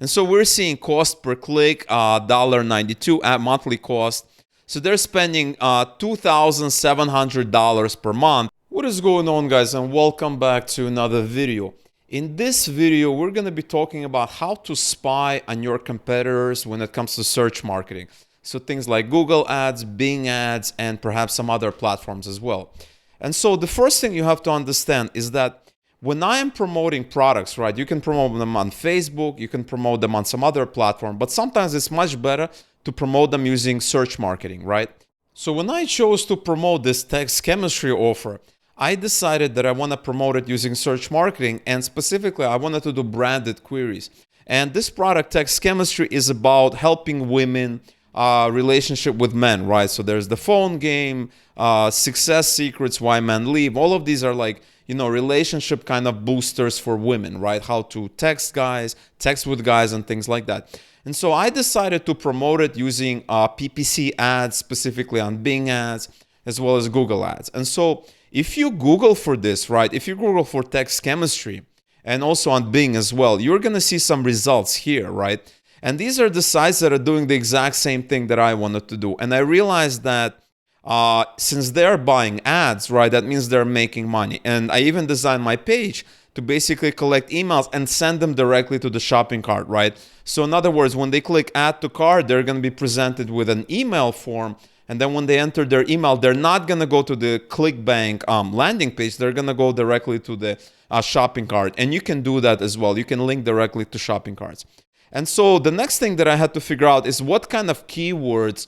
And so we're seeing cost per click, $1.92 at monthly cost. So they're spending $2,700 per month. What is going on, guys, and welcome back to another video. In this video, we're going to be talking about how to spy on your competitors when it comes to search marketing. So things like Google ads, Bing ads, and perhaps some other platforms as well. And so the first thing you have to understand is that when I am promoting products, right, you can promote them on Facebook, you can promote them on some other platform, but sometimes it's much better to promote them using search marketing, right? So when I chose to promote this text chemistry offer, I decided that I want to promote it using search marketing, and specifically I wanted to do branded queries. And this product, text chemistry, is about helping women relationship with men, right? So there's the phone game, success secrets, why men leave. All of these are like, relationship kind of boosters for women, right? How to text guys, text with guys, and things like that. And so I decided to promote it using PPC ads, specifically on Bing ads, as well as Google ads. And so if you Google for this, right, if you Google for text chemistry, and also on Bing as well, you're going to see some results here, right? And these are the sites that are doing the exact same thing that I wanted to do. And I realized that since they're buying ads, right, that means they're making money. And I even designed my page to basically collect emails and send them directly to the shopping cart, right? So in other words, when they click add to cart, they're going to be presented with an email form. And then when they enter their email, they're not going to go to the ClickBank landing page. They're going to go directly to the shopping cart. And you can do that as well. You can link directly to shopping carts. And so the next thing that I had to figure out is what kind of keywords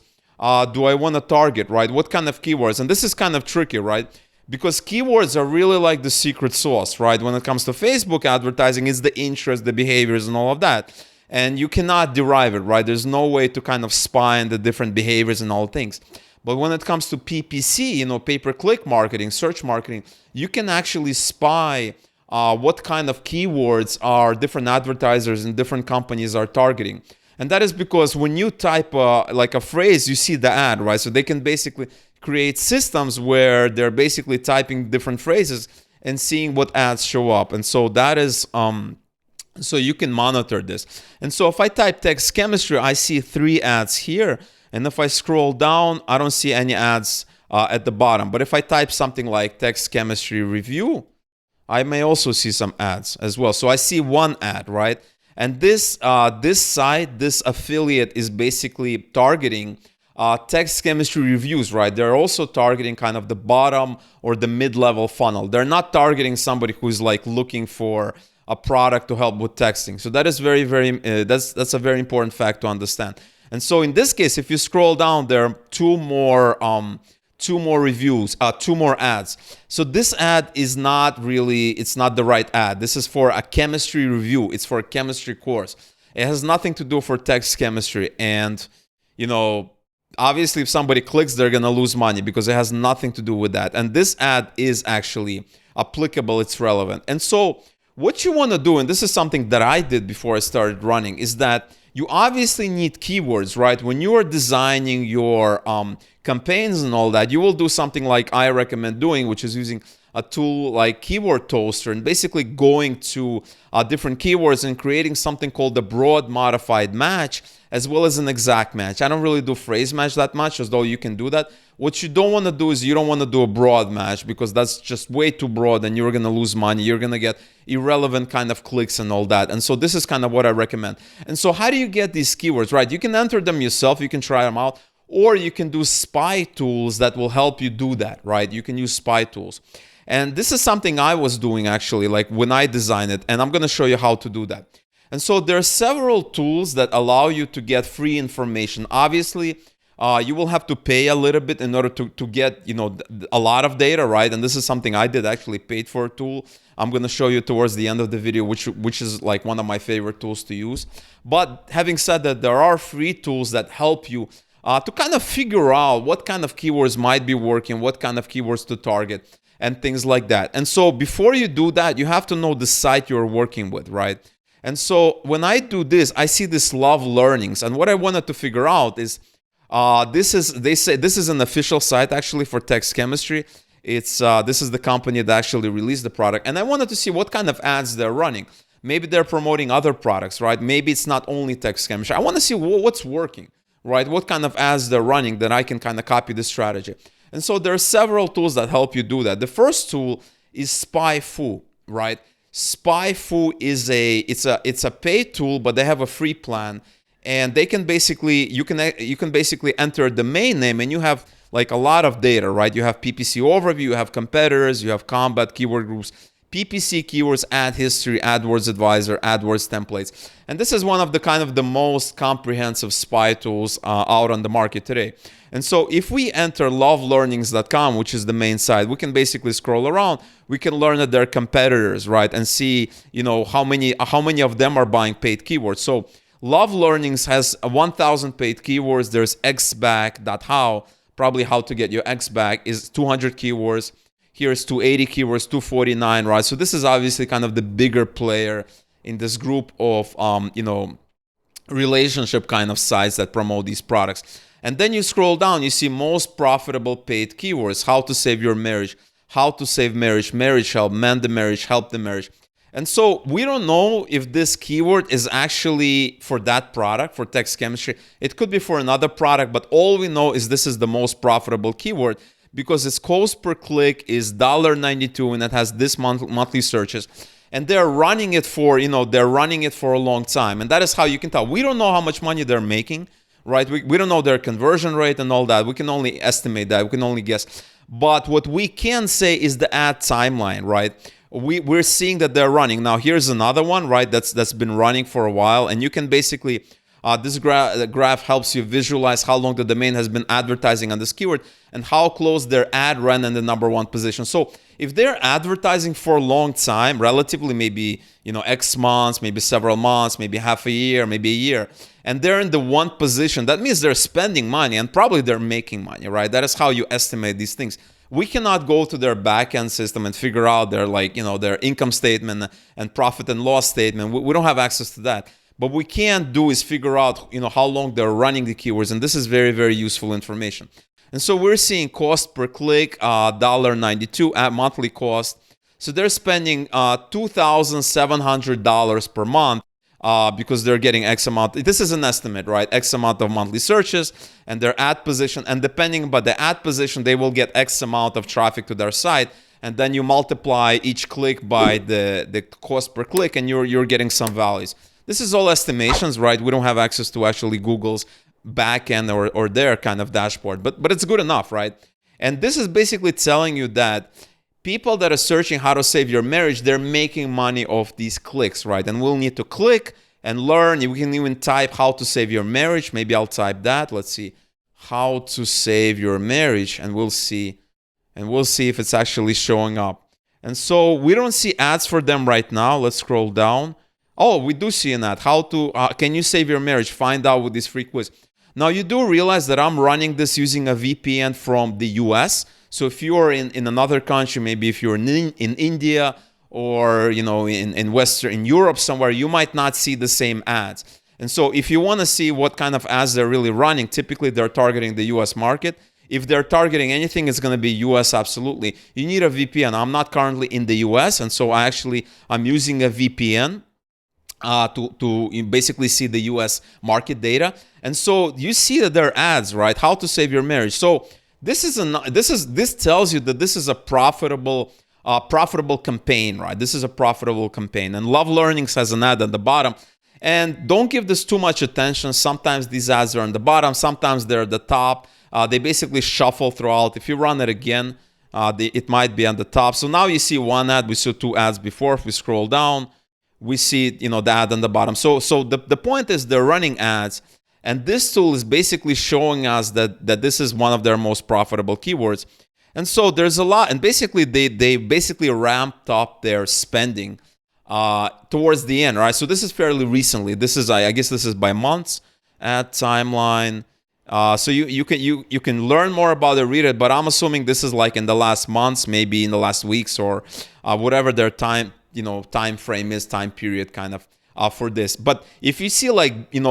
do I want to target, right? What kind of keywords? And this is kind of tricky, right? Because keywords are really like the secret sauce, right? When it comes to Facebook advertising, it's the interest, the behaviors, and all of that. And you cannot derive it, right? There's no way to kind of spy on the different behaviors and all things. But when it comes to PPC, pay-per-click marketing, search marketing, you can actually spy what kind of keywords are different advertisers and different companies are targeting. And that is because when you type like a phrase, you see the ad, right? So they can basically create systems where they're basically typing different phrases and seeing what ads show up. And so that is, so you can monitor this. And so if I type text chemistry, I see 3 ads here. And if I scroll down, I don't see any ads at the bottom. But if I type something like text chemistry review, I may also see some ads as well. So I see 1 ad, right? And this site, this affiliate is basically targeting text chemistry reviews, right? They're also targeting kind of the bottom or the mid-level funnel. They're not targeting somebody who's like looking for a product to help with texting. So that is very, that's a very important fact to understand. And so in this case, if you scroll down, there are 2 more reviews, 2 more ads. So this ad is not really, it's not the right ad. This is for a chemistry review. It's for a chemistry course. It has nothing to do for text chemistry. And, obviously if somebody clicks, they're going to lose money because it has nothing to do with that. And this ad is actually applicable. It's relevant. And so what you want to do, and this is something that I did before I started running, is that you obviously need keywords, right? When you are designing your campaigns and all that, you will do something like I recommend doing, which is using a tool like Keyword Toaster and basically going to different keywords and creating something called the broad modified match as well as an exact match. I don't really do phrase match that much, as though you can do that. What you don't want to do is you don't want to do a broad match because that's just way too broad and you're going to lose money. You're going to get irrelevant kind of clicks and all that. And so this is kind of what I recommend. And so how do you get these keywords, right? You can enter them yourself. You can try them out. Or you can do spy tools that will help you do that, right? You can use spy tools. And this is something I was doing actually, like when I designed it. And I'm going to show you how to do that. And so there are several tools that allow you to get free information. Obviously, you will have to pay a little bit in order to get, a lot of data, right? And this is something I did, actually paid for a tool. I'm going to show you towards the end of the video, which is like one of my favorite tools to use. But having said that, there are free tools that help you to kind of figure out what kind of keywords might be working, what kind of keywords to target, and things like that. And so before you do that, you have to know the site you're working with, right? And so when I do this, I see this Love Learnings. And what I wanted to figure out is, they say this is an official site actually for text chemistry. This is the company that actually released the product. And I wanted to see what kind of ads they're running. Maybe they're promoting other products, right? Maybe it's not only text chemistry. I want to see what's working, right? What kind of ads they're running that I can kind of copy this strategy. And so there are several tools that help you do that. The first tool is SpyFu, right? SpyFu is it's a paid tool, but they have a free plan, and they can basically you can basically enter the domain name, and you have like a lot of data, right? You have PPC overview, you have competitors, you have combat keyword groups, PPC keywords, ad history, AdWords Advisor, AdWords templates. And this is one of the kind of the most comprehensive spy tools out on the market today. And so if we enter lovelearnings.com, which is the main site, we can basically scroll around. We can learn that they're competitors, right? And see, how many of them are buying paid keywords. So Love Learnings has 1,000 paid keywords. There's xback.how, probably how to get your X back, is 200 keywords. Here's 280 keywords, 249, right? So this is obviously kind of the bigger player in this group of, relationship kind of sites that promote these products. And then you scroll down, you see most profitable paid keywords, how to save your marriage, how to save marriage, marriage help, mend the marriage, help the marriage. And so we don't know if this keyword is actually for that product, for text chemistry. It could be for another product, but all we know is this is the most profitable keyword because its cost per click is $1.92 and it has this monthly searches. And they're running it for, they're running it for a long time. And that is how you can tell. We don't know how much money they're making, right? We don't know their conversion rate and all that. We can only estimate that. We can only guess. But what we can say is the ad timeline, right? We're seeing that they're running. Now, here's another one, right? That's been running for a while. And you can basically, this graph helps you visualize how long the domain has been advertising on this keyword and how close their ad ran in the #1 position. So if they're advertising for a long time, relatively maybe, X months, maybe several months, maybe half a year, maybe a year, and they're in the 1 position, that means they're spending money and probably they're making money, right? That is how you estimate these things. We cannot go to their back-end system and figure out their their income statement and profit and loss statement. We don't have access to that. But what we can do is figure out, how long they're running the keywords, and this is very, very useful information. And so we're seeing cost per click, $1.92 at monthly cost. So they're spending $2,700 per month because they're getting X amount. This is an estimate, right? X amount of monthly searches and their ad position. And depending on the ad position, they will get X amount of traffic to their site. And then you multiply each click by the cost per click, and you're getting some values. This is all estimations, right? We don't have access to actually Google's backend or their kind of dashboard, but it's good enough, right? And this is basically telling you that people that are searching how to save your marriage, they're making money off these clicks, right? And we'll need to click and learn. We can even type how to save your marriage. Maybe I'll type that. Let's see, how to save your marriage, and we'll see if it's actually showing up. And so we don't see ads for them right now. Let's scroll down. Oh, we do see an ad. How to, can you save your marriage? Find out with this free quiz. Now, you do realize that I'm running this using a VPN from the US. So if you're in another country, maybe if you're in India or, in Europe somewhere, you might not see the same ads. And so if you want to see what kind of ads they're really running, typically they're targeting the US market. If they're targeting anything, it's going to be US absolutely. You need a VPN. I'm not currently in the US, and so I'm using a VPN. To basically see the US market data. And so you see that there are ads, right? How to save your marriage. So this tells you that this is a profitable campaign, right? This is a profitable campaign. And Love Learnings has an ad at the bottom. And don't give this too much attention. Sometimes these ads are on the bottom, sometimes they're at the top. They basically shuffle throughout. If you run it again, it might be on the top. So now you see one ad. We saw 2 ads before. If we scroll down, we see, the ad on the bottom. So the point is they're running ads, and this tool is basically showing us that this is one of their most profitable keywords. And so there's a lot, and basically they basically ramped up their spending towards the end, right? So this is fairly recently. This is, I guess this is by months, ad timeline. So you can learn more about it, read it, but I'm assuming this is like in the last months, maybe in the last weeks, or whatever their time frame is, time period kind of for this. But if you see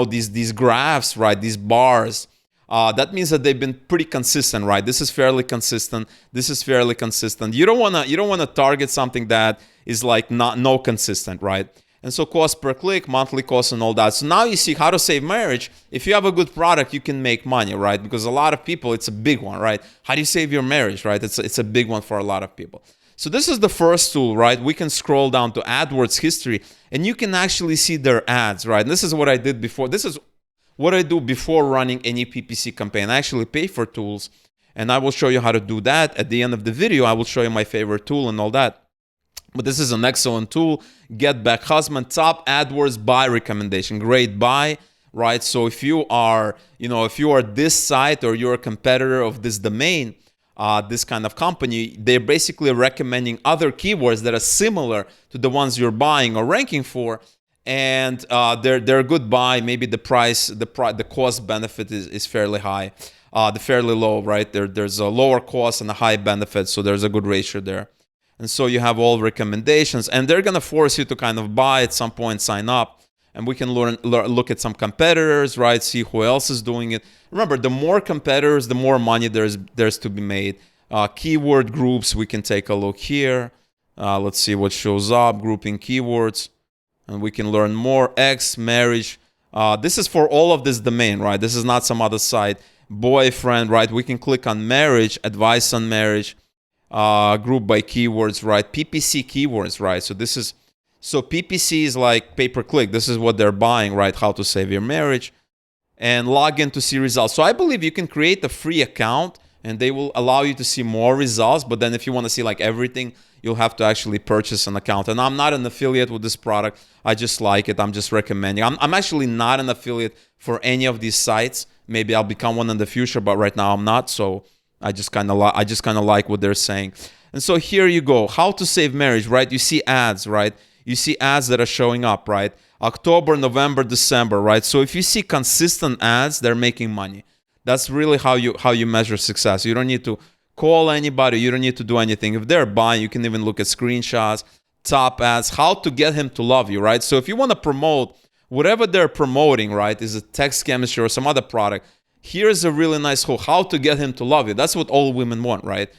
these graphs, right, these bars, that means that they've been pretty consistent, right? This is fairly consistent. This is fairly consistent. You don't wanna target something that is like no consistent, right? And so cost per click, monthly cost, and all that. So now you see how to save marriage. If you have a good product, you can make money, right? Because a lot of people, it's a big one, right? How do you save your marriage, right? It's a big one for a lot of people. So this is the first tool, right? We can scroll down to AdWords history, and you can actually see their ads, right? And this is what I did before. This is what I do before running any PPC campaign. I actually pay for tools, and I will show you how to do that. At the end of the video, I will show you my favorite tool and all that. But this is an excellent tool. Get Back Husband, top AdWords buy recommendation. Great buy, right? So if you are, if you are this site or you're a competitor of this domain, this kind of company, they're basically recommending other keywords that are similar to the ones you're buying or ranking for, and they're a good buy. Maybe the price, the cost benefit is fairly high, fairly low, right? There's a lower cost and a high benefit, so there's a good ratio there. And so you have all recommendations, and they're gonna force you to kind of buy at some point, sign up, and we can look at some competitors, right? See who else is doing it. Remember, the more competitors, the more money there's to be made. Keyword groups, we can take a look here. Let's see what shows up, grouping keywords, and we can learn more. Ex, marriage. This is for all of this domain, right? This is not some other site. Boyfriend, right? We can click on marriage, advice on marriage. Group by keywords, right? PPC keywords, right? So PPC is like pay-per-click. This is what they're buying, right? How to save your marriage, and log in to see results. So I believe you can create a free account, and they will allow you to see more results. But then if you want to see like everything, you'll have to actually purchase an account. And I'm not an affiliate with this product. I just like it. I'm just recommending. I'm actually not an affiliate for any of these sites. Maybe I'll become one in the future, but right now I'm not. So I just kind of like what they're saying. And so here you go. How to save marriage, right? You see ads, right? You see ads that are showing up, right? October, November, December, right? So if you see consistent ads, they're making money. That's really how you measure success. You don't need to call anybody. You don't need to do anything. If they're buying, you can even look at screenshots, top ads, how to get him to love you, right? So if you want to promote whatever they're promoting, right, is a text chemistry or some other product, here's a really nice hook, how to get him to love you. That's what all women want, right?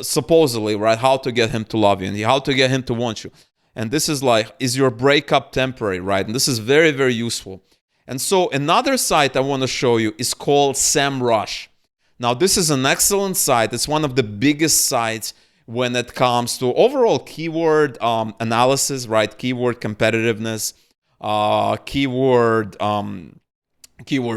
Supposedly, right? How to get him to love you and how to get him to want you. And this is like, is your breakup temporary, right? And this is very, very useful. And so another site I want to show you is called Semrush. Now, this is an excellent site. It's one of the biggest sites when it comes to overall keyword analysis, right? Keyword competitiveness, keyword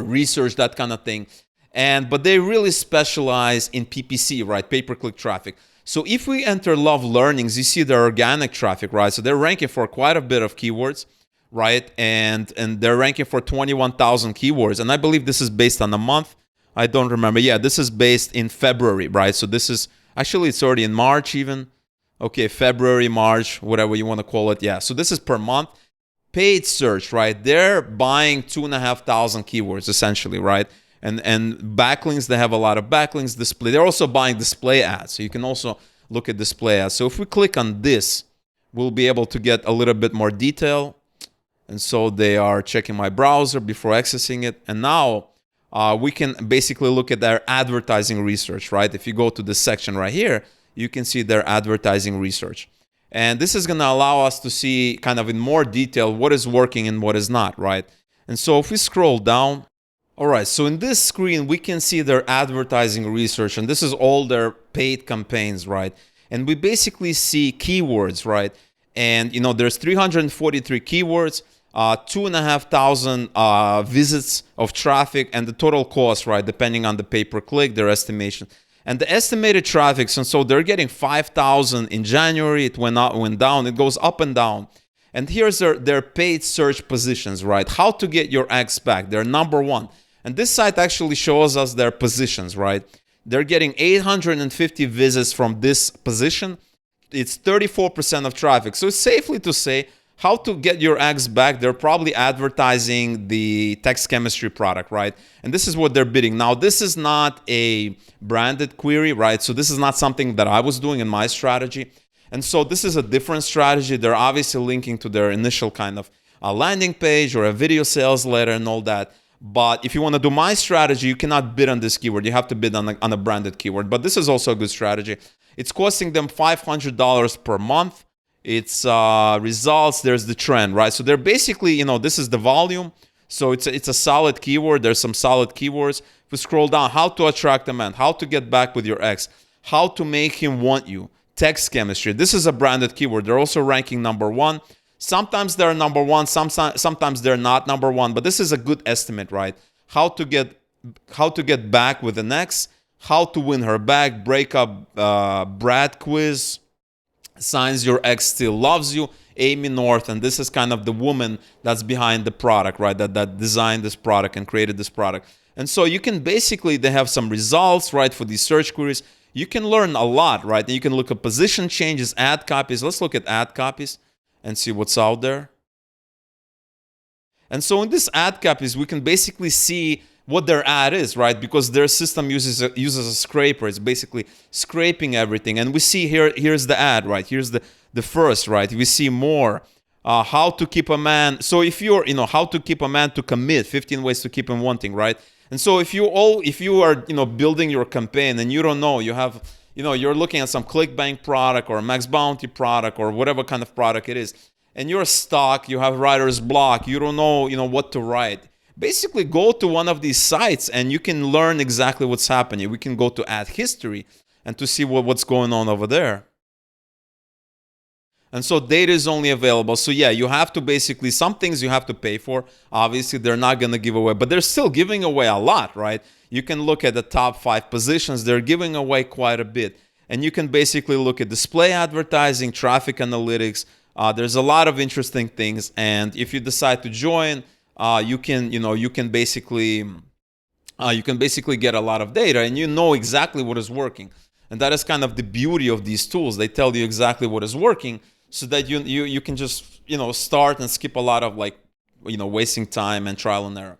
research, that kind of thing. But they really specialize in PPC, right? Pay-per-click traffic. So if we enter Love Learnings, you see the organic traffic, right? So they're ranking for quite a bit of keywords, right? And they're ranking for 21,000 keywords. And I believe this is based on a month. I don't remember. Yeah, this is based in February, right? So this is, actually it's already in March even. Okay, February, March, whatever you want to call it. Yeah, so this is per month. Paid search, right? They're buying 2,500 keywords essentially, right? And backlinks, they have a lot of backlinks. Display, they're also buying display ads. So you can also look at display ads. So if we click on this, we'll be able to get a little bit more detail. And so they are checking my browser before accessing it. And now we can basically look at their advertising research, right? If you go to this section right here, you can see their advertising research. And this is going to allow us to see kind of in more detail what is working and what is not, right? And so if we scroll down, all right, so in this screen, we can see their advertising research, and this is all their paid campaigns, right? And we basically see keywords, right? And, there's 343 keywords, 2,500 visits of traffic, and the total cost, right, depending on the pay-per-click, their estimation. And the estimated traffic, so they're getting 5,000 in January, it went up, went down, it goes up and down. And here's their paid search positions, right? How to get your ex back, they're number one. And this site actually shows us their positions, right? They're getting 850 visits from this position. It's 34% of traffic. So it's safely to say, how to get your ex back, they're probably advertising the text chemistry product, right? And this is what they're bidding. Now, this is not a branded query, right? So this is not something that I was doing in my strategy. And so this is a different strategy. They're obviously linking to their initial kind of a landing page or a video sales letter and all that. But if you want to do my strategy, you cannot bid on this keyword. You have to bid on a branded keyword. But this is also a good strategy. It's costing them $500 per month. it's results, there's the trend, right? So they're basically, this is the volume. So it's a solid keyword. There's some solid keywords. If we scroll down, how to attract a man, how to get back with your ex, how to make him want you, text chemistry. This is a branded keyword. They're also ranking #1. Sometimes they're #1, sometimes they're not #1, but this is a good estimate, right? How to get back with an ex, how to win her back, breakup, Brad quiz, signs your ex still loves you, Amy North, and this is kind of the woman that's behind the product, right? That designed this product and created this product. And so you can basically, they have some results, right, for these search queries. You can learn a lot, right? And you can look at position changes, ad copies. Let's look at ad copies and see what's out there. And so in this ad copies, we can basically see what their ad is, right? Because their system uses a scraper. It's basically scraping everything. And we see here's the ad, right? Here's the first, right? We see more. How to keep a man. So if you're, how to keep a man to commit, 15 ways to keep him wanting, right? And so if you are, building your campaign and you don't know, you have, you're looking at some ClickBank product or a MaxBounty product or whatever kind of product it is, and you're stuck, you have writer's block, you don't know, what to write. Basically, go to one of these sites and you can learn exactly what's happening. We can go to ad history and to see what's going on over there. And so data is only available. So yeah, you have to basically, some things you have to pay for. Obviously, they're not going to give away, but they're still giving away a lot, right? You can look at the top 5 positions. They're giving away quite a bit. And you can basically look at display advertising, traffic analytics. There's a lot of interesting things. And if you decide to join, you can basically get a lot of data and you know exactly what is working. And that is kind of the beauty of these tools. They tell you exactly what is working, so that you can just start and skip a lot of wasting time and trial and error.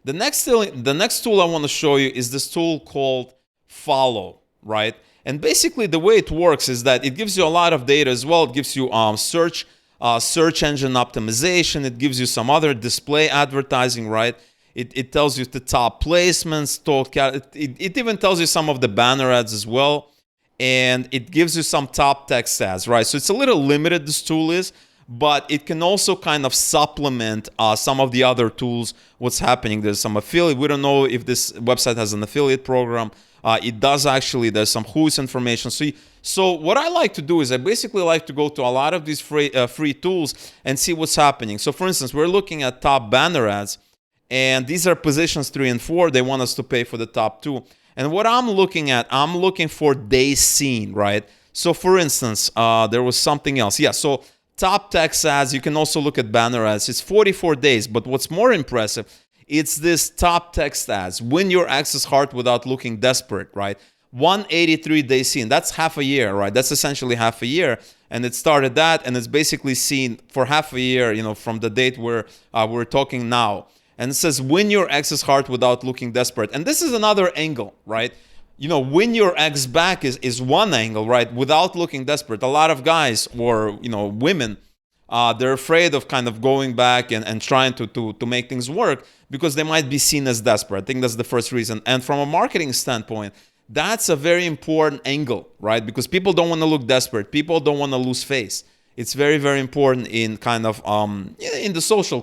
The next tool I want to show you is this tool called Follow, right? And basically the way it works is that it gives you a lot of data as well. It gives you search engine optimization. It gives you some other display advertising, right? It tells you the top placements, it even tells you some of the banner ads as well. And it gives you some top text ads, right? So it's a little limited, this tool is, but it can also kind of supplement some of the other tools, what's happening. There's some affiliate. We don't know if this website has an affiliate program. It does actually. There's some who's information. So what I like to do is I basically like to go to a lot of these free tools and see what's happening. So for instance, we're looking at top banner ads, and these are positions 3 and 4. They want us to pay for the top 2. And what I'm looking at, I'm looking for days seen, right? So for instance, there was something else. Yeah, so top text ads, you can also look at banner ads. It's 44 days, but what's more impressive, it's this top text ads. Win your ex's heart without looking desperate, right? 183 days seen. That's half a year, right? That's essentially half a year. And it started that, and it's basically seen for half a year, from the date where we're talking now. And it says, win your ex's heart without looking desperate. And this is another angle, right? Win your ex back is one angle, right? Without looking desperate. A lot of guys or, women, they're afraid of kind of going back and trying to make things work because they might be seen as desperate. I think that's the first reason. And from a marketing standpoint, that's a very important angle, right? Because people don't want to look desperate. People don't want to lose face. It's very, very important in kind of, in the social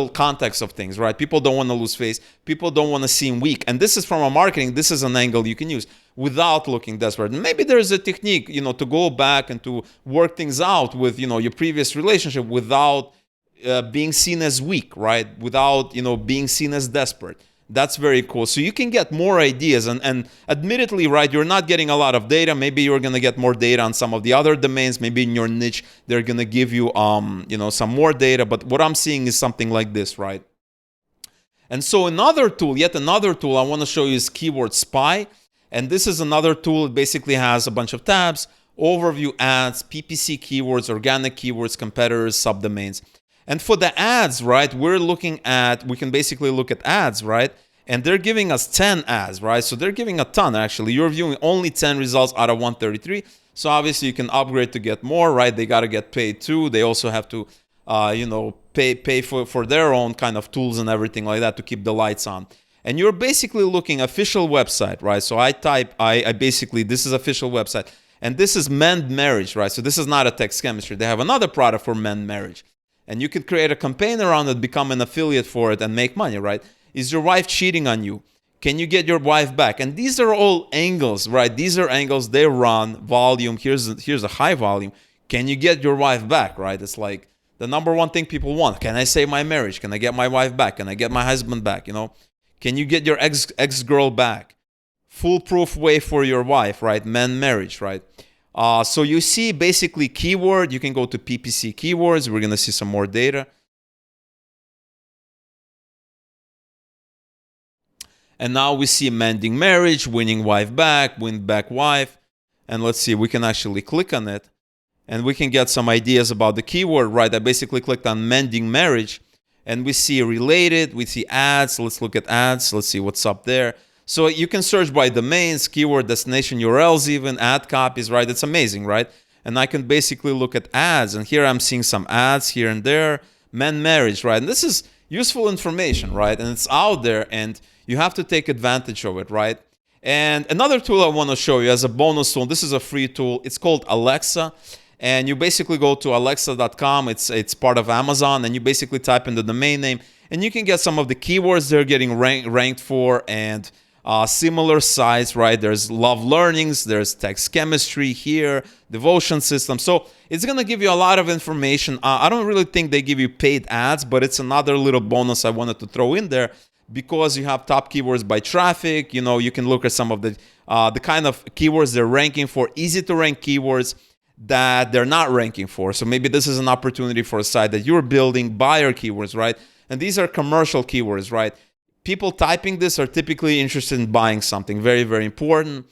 context of things, right? People don't want to lose face. People don't want to seem weak. And this is from a marketing, this is an angle you can use without looking desperate. And maybe there's a technique, to go back and to work things out with, your previous relationship without being seen as weak, right? Without, being seen as desperate. That's very cool. So you can get more ideas and admittedly, right, you're not getting a lot of data. Maybe you're going to get more data on some of the other domains. Maybe in your niche, they're going to give you, some more data. But what I'm seeing is something like this, right? And so yet another tool I want to show you is Keyword Spy. And this is another tool. It basically has a bunch of tabs, overview ads, PPC keywords, organic keywords, competitors, subdomains. And for the ads, right, we can basically look at ads, right? And they're giving us 10 ads, right? So they're giving a ton, actually. You're viewing only 10 results out of 133. So obviously you can upgrade to get more, right? They got to get paid too. They also have to, pay for their own kind of tools and everything like that to keep the lights on. And you're basically looking official website, right? So I basically, this is official website. And this is mend marriage, right? So this is not a text chemistry. They have another product for mend marriage. And you could create a campaign around it, become an affiliate for it, and make money, right? Is your wife cheating on you? Can you get your wife back? And these are all angles, right? These are angles. They run volume. Here's a high volume. Can you get your wife back, right? It's like the number one thing people want. Can I save my marriage? Can I get my wife back? Can I get my husband back? You know, can you get your ex-girl back? Foolproof way for your wife, right? Mend marriage, right? So you see basically keyword. You can go to PPC keywords. We're going to see some more data. And now we see mending marriage, winning wife back, win back wife. And let's see, we can actually click on it. And we can get some ideas about the keyword, right? I basically clicked on mending marriage. And we see related, we see ads. Let's look at ads. Let's see what's up there. So you can search by domains, keyword, destination URLs even, ad copies, right? It's amazing, right? And I can basically look at ads. And here I'm seeing some ads here and there. Mend marriage, right? And this is useful information, right? And it's out there. And you have to take advantage of it, right? And another tool I want to show you as a bonus tool, this is a free tool. It's called Alexa. And you basically go to alexa.com. It's part of Amazon. And you basically type in the domain name. And you can get some of the keywords they're getting ranked for and similar sites, right? There's love learnings. There's text chemistry here, devotion system. So it's going to give you a lot of information. I don't really think they give you paid ads, but it's another little bonus I wanted to throw in there. Because you have top keywords by traffic, you know, you can look at some of the kind of keywords they're ranking for, easy to rank keywords that they're not ranking for. So maybe this is an opportunity for a site that you're building, buyer keywords, right? And these are commercial keywords, right? People typing this are typically interested in buying something, very, very important.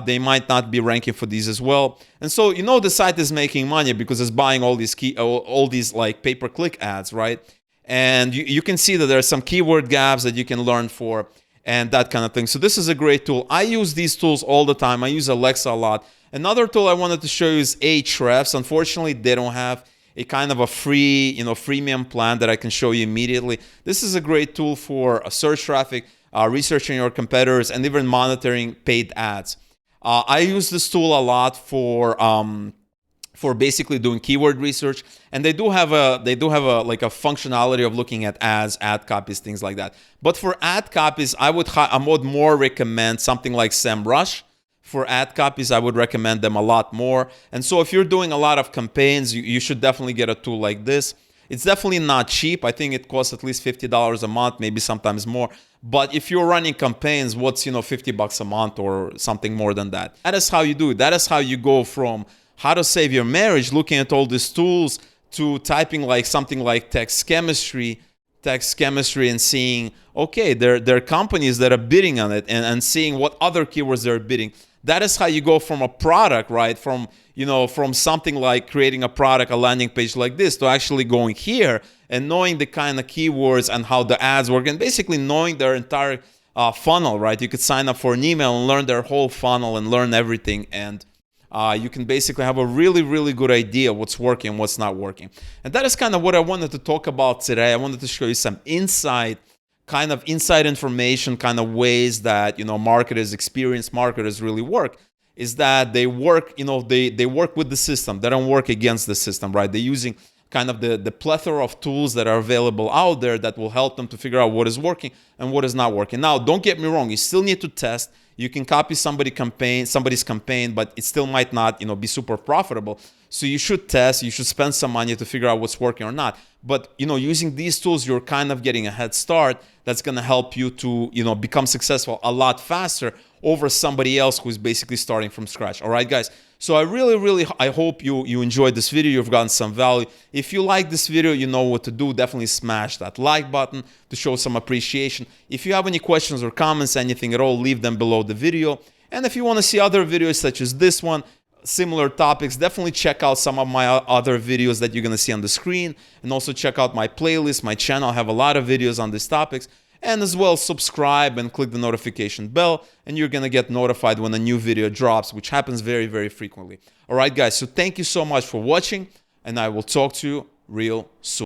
They might not be ranking for these as well. And so, you know, the site is making money because it's buying all these like pay-per-click ads, right? And you can see that there are some keyword gaps that you can learn for and that kind of thing. So this is a great tool. I use these tools all the time. I use Alexa a lot. Another tool I wanted to show you is Ahrefs. Unfortunately, they don't have a kind of a free, freemium plan that I can show you immediately. This is a great tool for search traffic, researching your competitors, and even monitoring paid ads. I use this tool a lot for basically doing keyword research, and they do have a like a functionality of looking at ads, ad copies, things like that. But for ad copies, I would more recommend something like Semrush. For ad copies, I would recommend them a lot more. And so if you're doing a lot of campaigns, you should definitely get a tool like this. It's definitely not cheap. I think it costs at least $50 a month, maybe sometimes more. But if you're running campaigns, what's $50 a month or something more than that? That is how you do it. That is how you go from how to save your marriage, looking at all these tools, to typing like something like text chemistry and seeing, okay, there are companies that are bidding on it and seeing what other keywords they're bidding. That is how you go from a product, right? From something like creating a product, a landing page like this, to actually going here and knowing the kind of keywords and how the ads work, and basically knowing their entire funnel, right? You could sign up for an email and learn their whole funnel and learn everything. And you can basically have a really, really good idea what's working and what's not working. And that is kind of what I wanted to talk about today. I wanted to show you some inside information, kind of ways that, marketers, experienced marketers really work, is that they work, they work with the system. They don't work against the system, right? They're using kind of the plethora of tools that are available out there that will help them to figure out what is working and what is not working. Now, don't get me wrong. You still need to test. You can copy somebody's campaign, but it still might not, be super profitable. So you should test. You should spend some money to figure out what's working or not. But, using these tools, you're kind of getting a head start that's going to help you to, become successful a lot faster over somebody else who's basically starting from scratch. All right, guys. So I really hope you enjoyed this video. You've gotten some value. If you like this video, you know what to do. Definitely smash that like button to show some appreciation. If you have any questions or comments, anything at all, leave them below the video. And if you want to see other videos such as this one, similar topics, definitely check out some of my other videos that you're going to see on the screen. And also check out my playlist, my channel. I have a lot of videos on these topics. And as well, subscribe and click the notification bell, and you're going to get notified when a new video drops, which happens very, very frequently. All right, guys, so thank you so much for watching, and I will talk to you real soon.